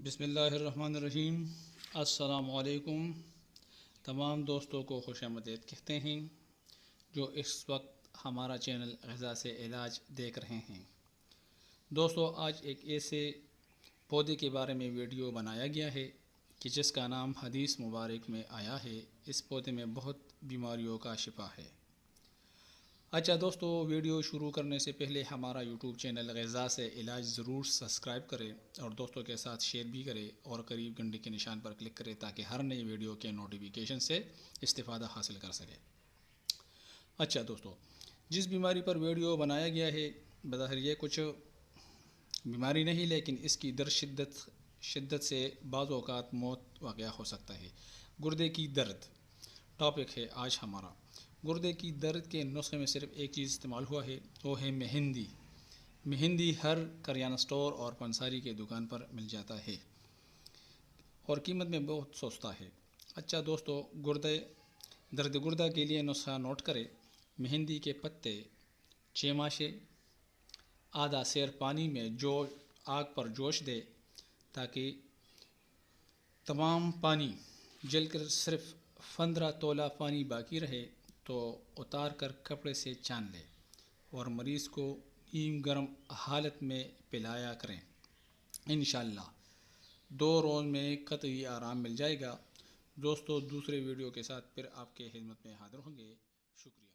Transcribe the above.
بسم اللہ الرحمن الرحیم۔ السلام علیکم۔ تمام دوستوں کو خوش آمدید کہتے ہیں جو اس وقت ہمارا چینل غذا سے علاج دیکھ رہے ہیں۔ دوستو، آج ایک ایسے پودے کے بارے میں ویڈیو بنایا گیا ہے کہ جس کا نام حدیث مبارک میں آیا ہے۔ اس پودے میں بہت بیماریوں کا شفا ہے۔ اچھا دوستو، ویڈیو شروع کرنے سے پہلے ہمارا یوٹیوب چینل غذا سے علاج ضرور سبسکرائب کریں اور دوستوں کے ساتھ شیئر بھی کریں اور قریب گھنٹی کے نشان پر کلک کریں تاکہ ہر نئی ویڈیو کے نوٹیفیکیشن سے استفادہ حاصل کر سکیں۔ اچھا دوستو، جس بیماری پر ویڈیو بنایا گیا ہے بظاہر یہ کچھ بیماری نہیں، لیکن اس کی شدت سے بعض اوقات موت واقع ہو سکتا ہے۔ گردے کی درد ٹاپک ہے آج ہمارا۔ گردے کی درد کے نسخے میں صرف ایک چیز استعمال ہوا ہے، وہ ہے مہندی۔ مہندی ہر کریانہ سٹور اور پنساری کے دکان پر مل جاتا ہے اور قیمت میں بہت سستا ہے۔ اچھا دوستو، دردگردہ کے لیے نسخہ نوٹ کریں۔ مہندی کے پتے 6 ماشے آدھا سیر پانی میں آگ پر جوش دے تاکہ تمام پانی جل کر صرف 15 تولہ پانی باقی رہے تو اتار کر کپڑے سے چھان لیں اور مریض کو نیم گرم حالت میں پلایا کریں۔ انشاءاللہ 2 روز میں قطعی آرام مل جائے گا۔ دوستو، دوسرے ویڈیو کے ساتھ پھر آپ کے خدمت میں حاضر ہوں گے۔ شکریہ۔